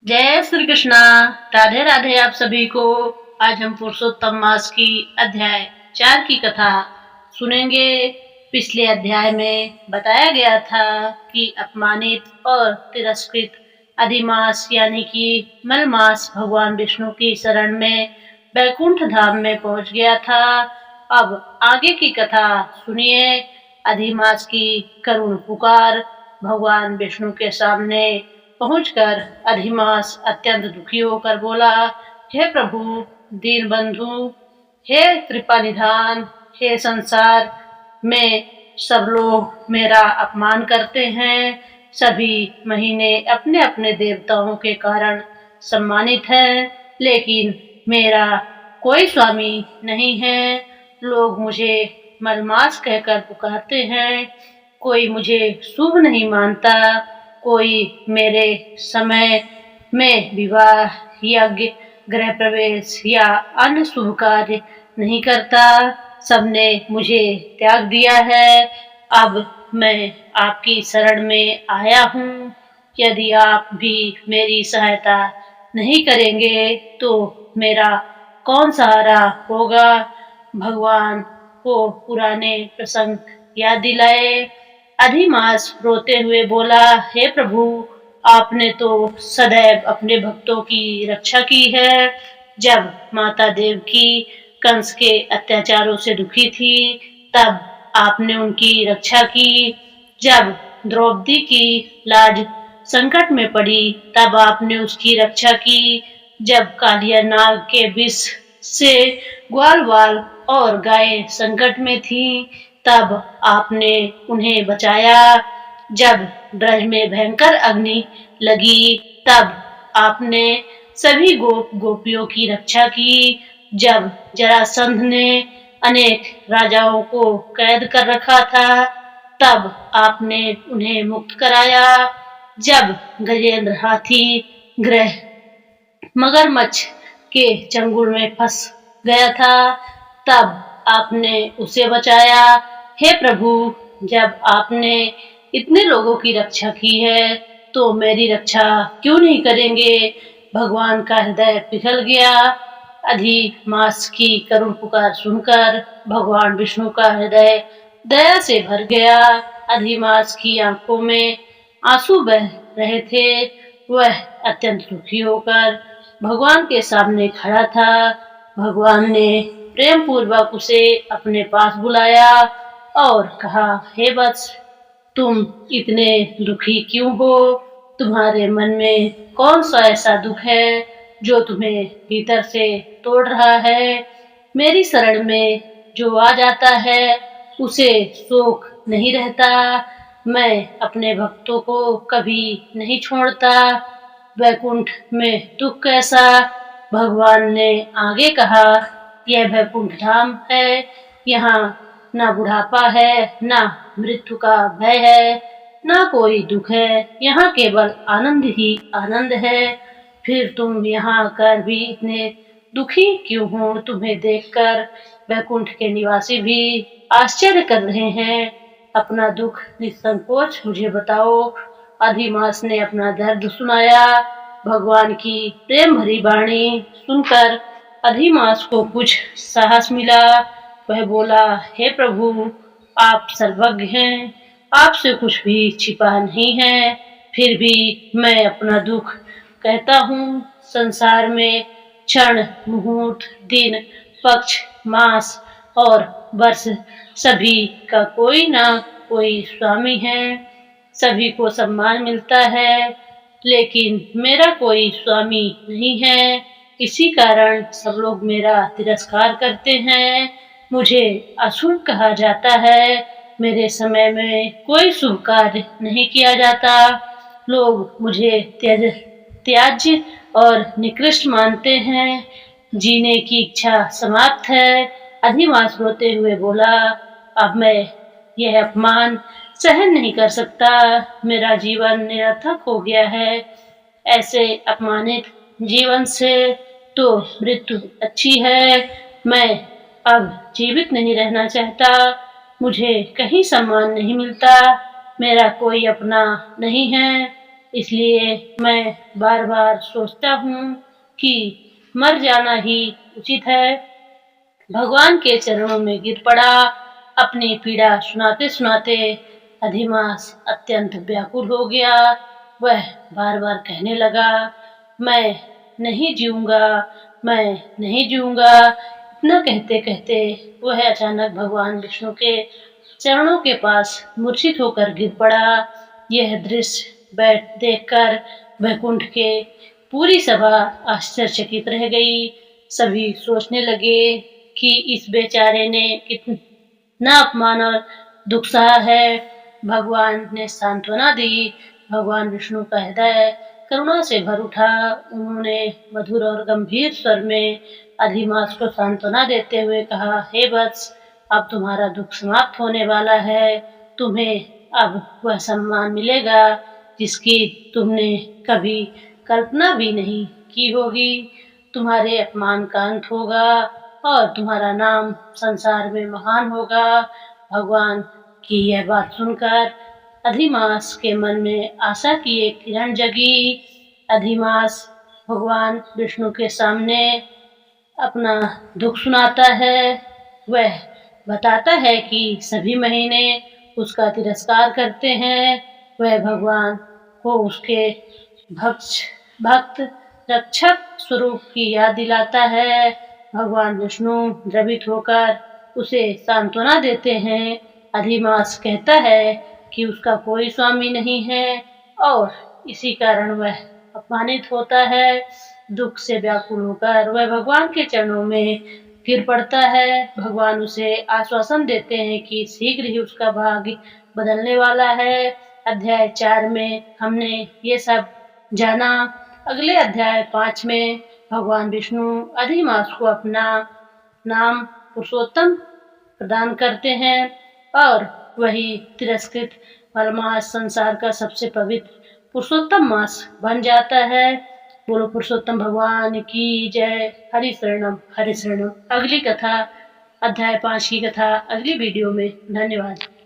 जय श्री कृष्णा। राधे राधे आप सभी को। आज हम पुरुषोत्तम मास की अध्याय 4 की कथा सुनेंगे। पिछले अध्याय में बताया गया था कि अपमानित और तिरस्कृत अधिमास यानी कि मलमास भगवान विष्णु की शरण में बैकुंठ धाम में पहुंच गया था। अब आगे की कथा सुनिए। अधिमास की करुण पुकार। भगवान विष्णु के सामने पहुंचकर अधिमास अत्यंत दुखी होकर बोला, हे प्रभु दीनबंधु, हे कृपा निधान, हे संसार में सब लोग मेरा अपमान करते हैं। सभी महीने अपने अपने देवताओं के कारण सम्मानित हैं, लेकिन मेरा कोई स्वामी नहीं है। लोग मुझे मलमास कहकर पुकारते हैं। कोई मुझे शुभ नहीं मानता। कोई मेरे समय में विवाह, यज्ञ, गृह प्रवेश या अन्य शुभ कार्य नहीं करता। सबने मुझे त्याग दिया है। अब मैं आपकी शरण में आया हूँ। यदि आप भी मेरी सहायता नहीं करेंगे तो मेरा कौन सहारा होगा। भगवान को पुराने प्रसंग याद दिलाए। अधिमास रोते हुए बोला, हे प्रभु, आपने तो सदैव अपने भक्तों की रक्षा की है। जब माता देवकी कंस के अत्याचारों से दुखी थी, तब आपने उनकी रक्षा की। जब द्रौपदी की लाज संकट में पड़ी, तब आपने उसकी रक्षा की। जब कालिया नाग के विष से ग्वाल वाल और गायें संकट में थीं, तब आपने उन्हें बचाया। जब ब्रज में भयंकर अग्नि लगी, तब आपने सभी गोपियों की रक्षा की। जब जरासंध ने अनेक राजाओं को कैद कर रखा था, तब आपने उन्हें मुक्त कराया। जब गजेंद्र हाथी ग्रह मगरमच्छ के चंगुल में फंस गया था, तब आपने उसे बचाया। हे प्रभु, जब आपने इतने लोगों की रक्षा की है, तो मेरी रक्षा क्यों नहीं करेंगे। भगवान का हृदय पिघल गया। अधिमास की करुण पुकार सुनकर भगवान विष्णु का हृदय दया से भर गया। अधिमास की आंखों में आंसू बह रहे थे। वह अत्यंत दुखी होकर भगवान के सामने खड़ा था। भगवान ने प्रेम पूर्वक उसे अपने पास बुलाया और कहा, हे वत्स, तुम इतने दुखी क्यों हो। तुम्हारे मन में कौन सा ऐसा दुख है जो तुम्हें भीतर से तोड़ रहा है। मेरी शरण में जो आ जाता है, उसे शोक नहीं रहता। मैं अपने भक्तों को कभी नहीं छोड़ता। वैकुंठ में दुख कैसा। भगवान ने आगे कहा, यह वैकुंठ धाम है। यहाँ ना बुढ़ापा है, ना मृत्यु का भय है, ना कोई दुख है। यहाँ केवल आनंद ही आनंद है। फिर तुम यहाँ आकर भी इतने दुखी क्यों हो। तुम्हें देखकर वैकुंठ के निवासी भी आश्चर्य कर रहे हैं। अपना दुख निसंकोच मुझे बताओ। अधिमास ने अपना दर्द सुनाया। भगवान की प्रेम भरी वाणी सुनकर अधिमास को कुछ साहस मिला। वह बोला, हे प्रभु, आप सर्वज्ञ हैं। आपसे कुछ भी छिपा नहीं है। फिर भी मैं अपना दुख कहता हूँ। संसार में क्षण, मुहूर्त, दिन, पक्ष, मास और वर्ष सभी का कोई ना कोई स्वामी है। सभी को सम्मान मिलता है, लेकिन मेरा कोई स्वामी नहीं है। इसी कारण सब लोग मेरा तिरस्कार करते हैं। मुझे अशुभ कहा जाता है। मेरे समय में कोई शुभ कार्य नहीं किया जाता। लोग मुझे त्याज्य और निकृष्ट मानते हैं। जीने की इच्छा समाप्त है। अधिमास रोते हुए बोला, अब मैं यह अपमान सहन नहीं कर सकता। मेरा जीवन निरर्थक हो गया है। ऐसे अपमानित जीवन से तो मृत्यु अच्छी है। मैं अब जीवित नहीं रहना चाहता। मुझे कहीं सम्मान नहीं मिलता। मेरा कोई अपना नहीं है। इसलिए मैं बार बार सोचता हूँ कि मर जाना ही उचित है। भगवान के चरणों में गिर पड़ा। अपनी पीड़ा सुनाते सुनाते अधिमास अत्यंत व्याकुल हो गया। वह बार बार कहने लगा, मैं नहीं जीऊंगा, मैं नहीं जीऊंगा। इतना कहते कहते वह अचानक भगवान विष्णु के चरणों के पास मूर्छित होकर गिर पड़ा। यह दृश्य देखकर वैकुंठ के पूरी सभा आश्चर्यचकित रह गई। सभी सोचने लगे कि इस बेचारे ने कितना अपमान और दुख सहा है। भगवान ने सांत्वना दी। भगवान विष्णु का हृदय करुणा से भर उठा। उन्होंने मधुर और गंभीर स्वर में अधिमास को सांत्वना देते हुए कहा, हे वत्स, अब तुम्हारा दुख समाप्त होने वाला है। तुम्हें अब वह सम्मान मिलेगा जिसकी तुमने कभी कल्पना भी नहीं की होगी। तुम्हारे अपमान का अंत होगा और तुम्हारा नाम संसार में महान होगा। भगवान की यह बात सुनकर अधिमास के मन में आशा की एक किरण जगी। अधिमास भगवान विष्णु के सामने अपना दुख सुनाता है। वह बताता है कि सभी महीने उसका तिरस्कार करते हैं। वह भगवान को उसके भक्त रक्षक स्वरूप की याद दिलाता है। भगवान विष्णु द्रवित होकर उसे सांत्वना देते हैं। अधिमास कहता है कि उसका कोई स्वामी नहीं है और इसी कारण वह अपमानित होता है। दुख से व्याकुल होकर वह भगवान के चरणों में गिर पड़ता है। भगवान उसे आश्वासन देते हैं कि शीघ्र ही उसका भाग्य बदलने वाला है। अध्याय 4 में हमने ये सब जाना। अगले अध्याय 5 में भगवान विष्णु अधिमास को अपना नाम पुरुषोत्तम प्रदान करते हैं और वही तिरस्कृत परमास संसार का सबसे पवित्र पुरुषोत्तम मास बन जाता है। बोलो पुरुषोत्तम भगवान की जय। हरि शरणम हरि शरणम। अगली कथा अध्याय 5 की कथा अगली वीडियो में। धन्यवाद।